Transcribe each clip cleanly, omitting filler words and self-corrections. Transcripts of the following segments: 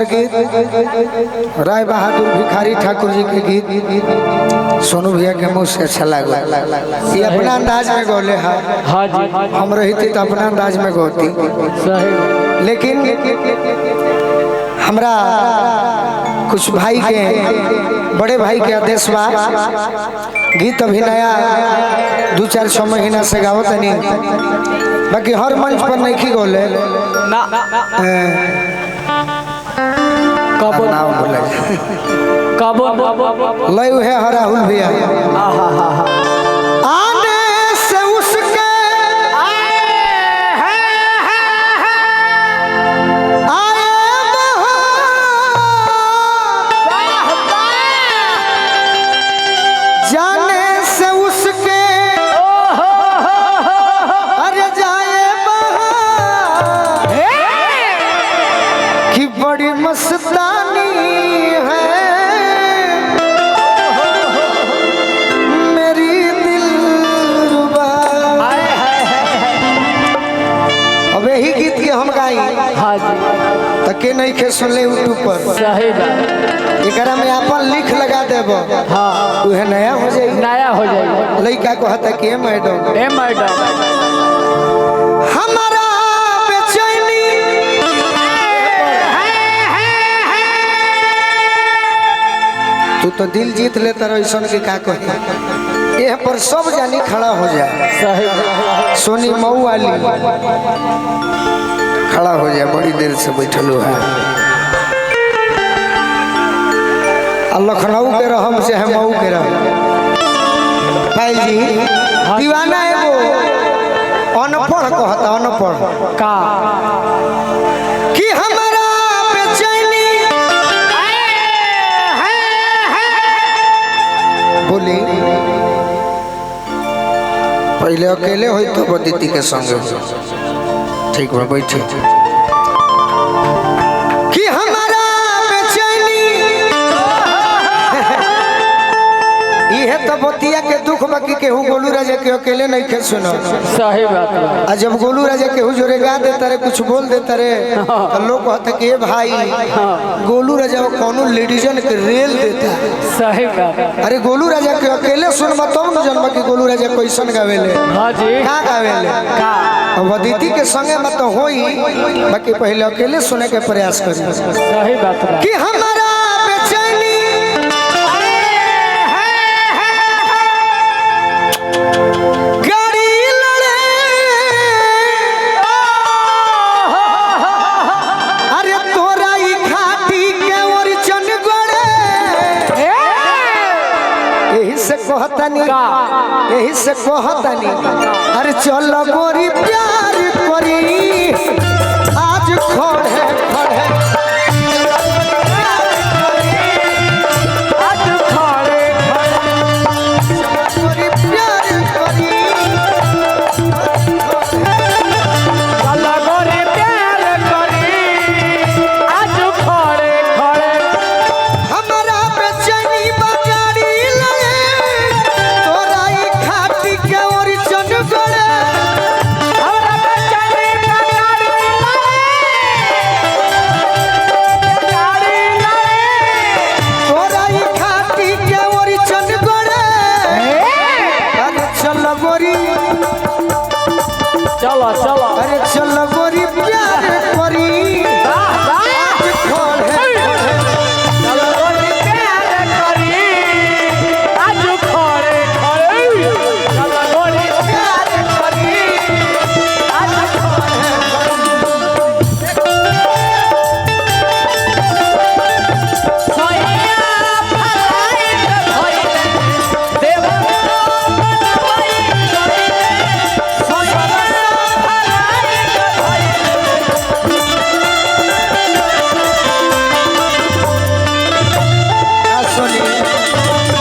सुंदर गीत राय बहादुर भिखारी ठाकुर जी के गीत सोनू भैया के मुँह से अच्छा लगा। ये अपना अंदाज में गौले है। हाँ जी, हम रही थी तो अपना अंदाज में गौती, लेकिन हमरा कुछ भाई के बड़े भाई के आदेश बा गीत अभी नया 2-4 महीना से गावत नहीं, बाकी हर मंच पर नहीं की गोले ना कबो नाम बोले कबो लय है राहुल भैया आने से उसके जाने से उसके अरे जाए कि बड़ी मस्तानी है मेरी दिलरुबा। अब यही गीत के हम गाई हाँ जी, तके नहीं के सुनले यूट्यूब पर सही बात। एकरा में अपन लिख लगा देबो, हाँ उहे नया हो जाई, नया हो जाएगा। लइका को हता के मैडम ए मैडम हमारा बेचैनी तू तो दिल जीत लेता ऐसा के का कही ये पर सब जानी खड़ा हो जाए। सही बात। सोनी मऊ वाली खड़ा हो जाए, बड़ी देर से बैठल है। लखनऊ के रहम से है मऊ के रहम भाई जी दीवाना एगो अनपढ़ कहता अनपढ़ का कि हमारा बेचैनी बोली पहले अकेले हो तो दीदी के संग ठीक बा बैठे कि हमारा बेचैनी ये तो बतिया के दुख बाकी केहू गोलू राजा के अकेले नहीं के सुनो। सही बात। आ जब गोलू राजा केहू जोरे गा देता रे कुछ बोल देता रे तो लोग कहते कि भाई गोलू राजा कौनो लेडीजन के रेल देता। सही बात। अरे गोलू राजा के अकेले सुनबा तब न जानबा कि गोलू राजा कैसन गावेले हाँ जी, का गावेले का अब दीदी के संगे मत तो होई, बाकी पहले अकेले सुने के प्रयास करी। सही बात बा। कि हमारा बेचैनी गाड़ी लड़े अरे तोरा ई घाटी के ओर चन गड़े यही से कहतनी यही से कहतनी अरे चल गोरी प्यार करी आज खड़े खड़े आज खड़े गोरी प्यार करी चला गोरे प्यार करी आज खड़े खड़े हमारा बेचैनी बगाड़ी लगे तोरा ई घाटी के ओर चन गड़े हमरा बेचैनी गाड़ी तोरा ई घाटी के ओर चन गड़े अरे चल गोरी चलो चलो अरे चल गोरी प्यार करी आज खड़े खड़े चला गोरे प्यार करी आज खड़े खड़े चला गोरे प्यार करी आज खड़े सोया फलाई भइले देवा बनवाई गइले सोया फलाई भइले आ सोनी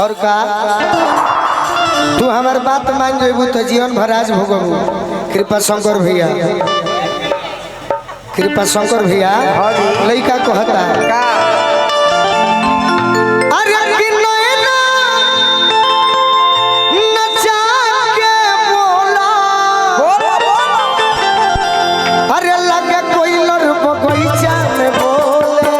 और का तू हमार बात मान जेबू तो जीवन भर आज भोगबू। कृपा शंकर भैया कृपा शंकर भैया हाँ जी। लड़का कहता का अरे कि नैना नचा के बोला बोलो बोलो अरे लगे कोई लड़ बगीचा में बोले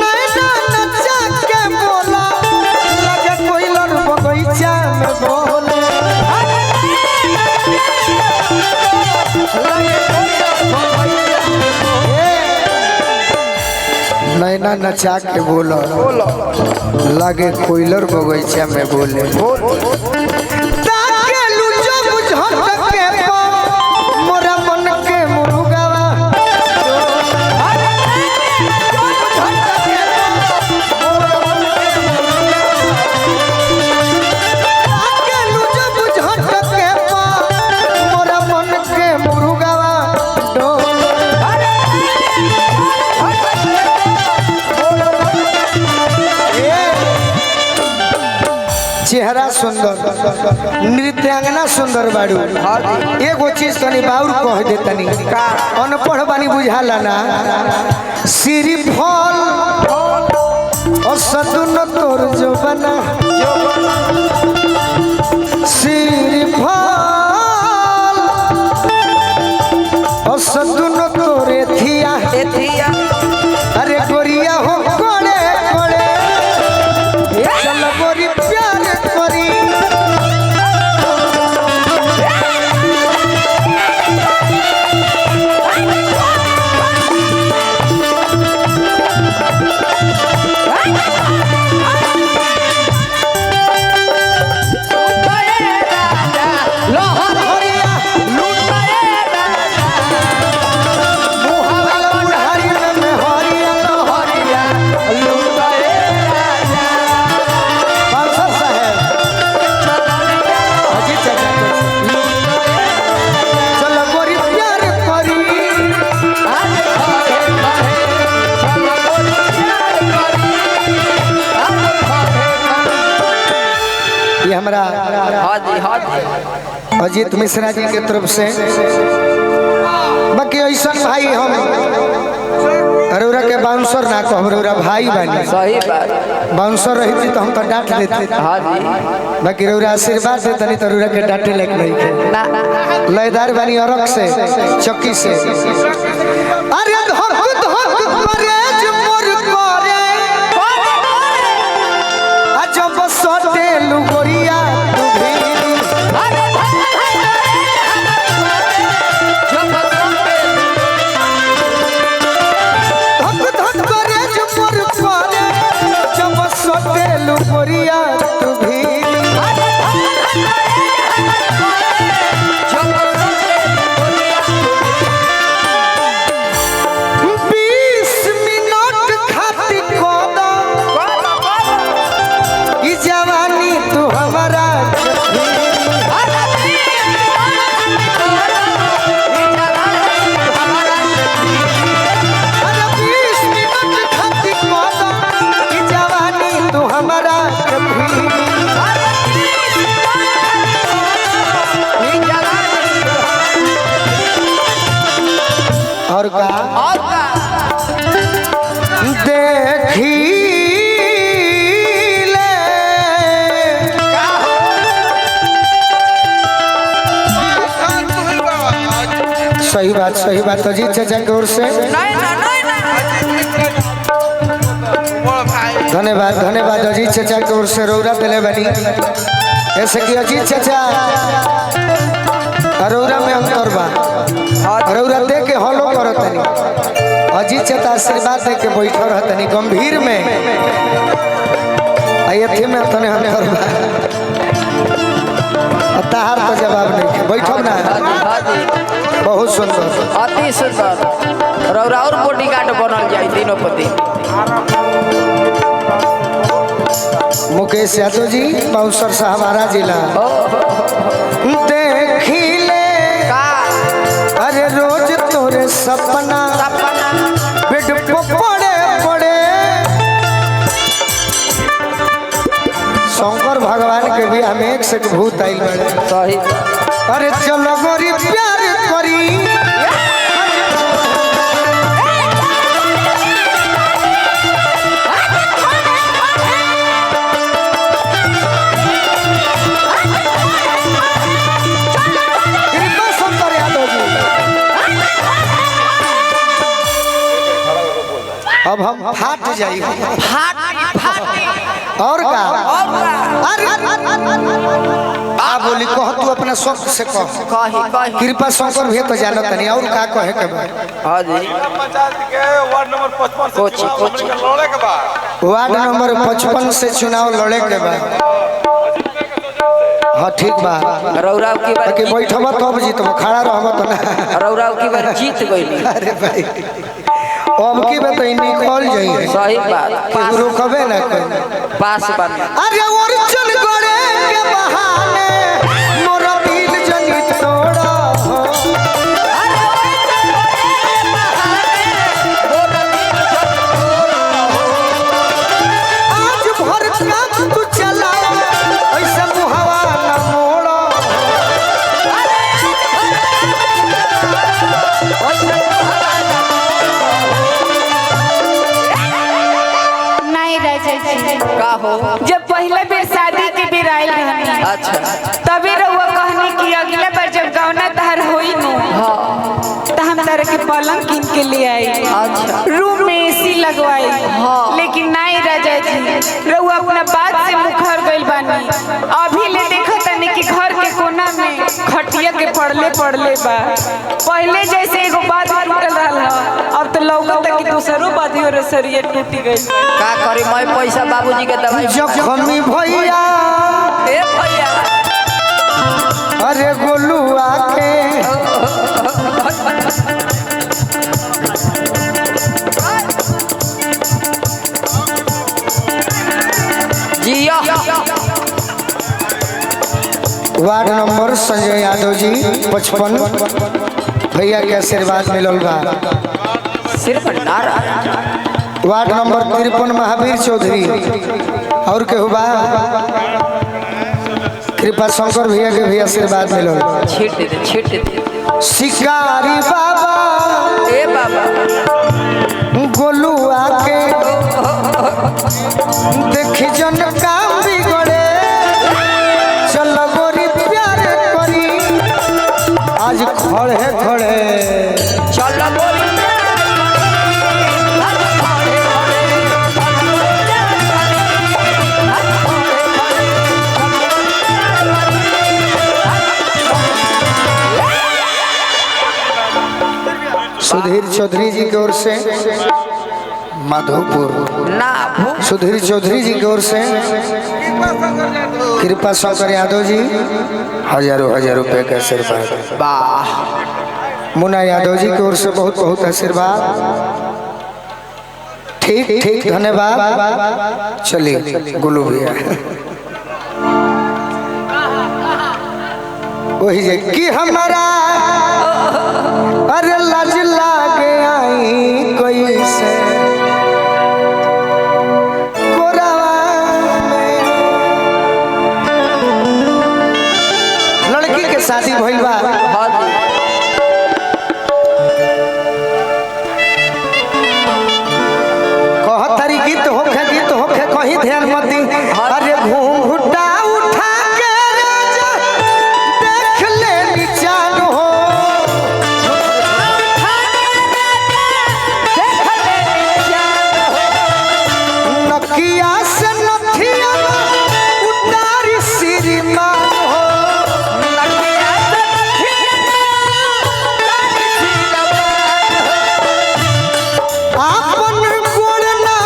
नैना नचा के बोला लगे कोई लड़ बगीचा में बोले नैना नचा के बोला बोलो लागे कोयलर बगीचा में बोले ताके लुचो बुझत के पा मोरा मन के मुरुगावा ताके लुचो बुझत के पा मोरा मन के मुरुगावा चेहरा सुंदर नृत्यांगना सुंदर बाड़ू एगो चीज तनी बाउर कह दे तनी अनपढ़ बानी बुझाला ना सिरी फल और सदुन तोर जो बना सिरी फल और सदुन तोरे थिया एथिया अरे गोरिया हो कोड़े कोड़े चल गोरी प्यार करी हरिया मुहावा बुढ़ारी में हरिया हरिया बादशाह साहब अजी चाचा चल गोरी प्यार करी ये हमारा हाजी हाजी अजीत मिश्रा जी के तरफ से बाकी ऐसा भाई हम रौरा के बाउंसर ना कह रौरा भाई बानी सही बात बाउंसर रही तो हम तो डांट देते हाजी बाकी रौरा आशीर्वाद देता नहीं तो रौरा के डांटे लायक नहीं थे ना लयदार बानी अरक से चक्की से अरे धक धक मरेज मोर करे अजब सटे लुगोरिया तू भी धक धक मरेज मोर करे जब सटे लुगोरिया तू भी 20 मिनट खातिर खोदा ई जवानी तू हमारा अरे 20 मिनट खातिर खोदा ई जवानी तू हमारा और का और का देखी ले सही बात अजीत चाचा की ओर से नहीं ना धन्यवाद अजीत चाचा की ओर से रौरा दिले बनी ऐसे कि अजीत चाचा रौरा में अंतर बा रौरा दे के हलो करतनी अजीत चाचा आशीर्वाद दे के बैठल रहतनी गंभीर में अयथी में तने अंतर बा ताहार तो जवाब नहीं है बैठब ना हाजी बहुत सुंदर अति सुंदर रौरा और बॉडी गार्ड बनल जाए तीनों पति मुकेश यादव जी बाउसर साहबारा जिला देखी ले का अरे रोज तोरे सपना सपना बेड पे पड़े पड़े शंकर भगवान के के भी हमें एक से भूत आइल बड़े। सही अरे चलो गोरी प्यार करी कृपा शंकर यादव जी। अब हम फाट जाइए और का अरे आ बोली कह तू अपना शौक से कह कही कृपा शंकर भी तो जानत नहीं और का कहे के बा। हाँ जी पंचायत के वार्ड नंबर 55 से कोची कोची लड़े के बाद वार्ड नंबर 55 से चुनाव लड़े के बाद। हाँ ठीक बा रौराव की बार कि बैठब तब जीतब खड़ा रहब तो ना। रौराव की बार जीत गई। अरे भाई अब की बात निकल जाइए सही बात कि रुकबे ना कर पास बन अरे ओरिजिन गोरे के बहाने मोरा दिल जनी तोड़ा हो। आज भर काम तू चला ऐसे मुहावा ना मोड़ा। नहीं राजा जी का हो जब पहले बेर शादी के बेर आयल रहनी अच्छा तभी रहुआ कहनी कि अगला बार जब गौना तहर होई नु तो हम तारे के पलंग किन के ले आई अच्छा रूम में एसी लगवाई लेकिन नहीं राजा जी रहुआ अपना बात से मुखर गइल बानी। अभी ले देखो तनी कि घर के कोना में खटिया के पड़ले बा। पहले जैसे एगो बात टूटल रहल अब तो लौकत कि दूसरो बादियों रे सरिया टूटी गइल बा। का करी मैं पैसा बाबूजी के दवाई जखमी भैया ए भैया अरे गोलू आके जिया वार्ड नंबर संजय यादव जी 55 भैया के आशीर्वाद मिलल बा। सिर्फ नारा वार्ड नंबर 53 महावीर चौधरी और केहू बा कृपा शंकर भैया के भी आशीर्वाद मिलल। छीट दे शिकारी बाबा ए बाबा गोलू आके देखी जन काम बिगड़े चल गोरी प्यार करी आज खड़े खड़े चल बोली सुधीर चौधरी जी की ओर से माधोपुर ना भूख सुधीर चौधरी जी की ओर से कृपा शंकर यादव जी हजारों रुपए का आशीर्वाद। वाह मुन्ना यादव जी की ओर से बहुत बहुत आशीर्वाद। ठीक धन्यवाद। चलिए गुलू भैया वही जे कि हमारा अरे लाज लागे आई कोई से कोरावा में लड़की के शादी भइल बा। हाँ जी कहत तारी गीत होखे कहीं ध्यान मत दी। अरे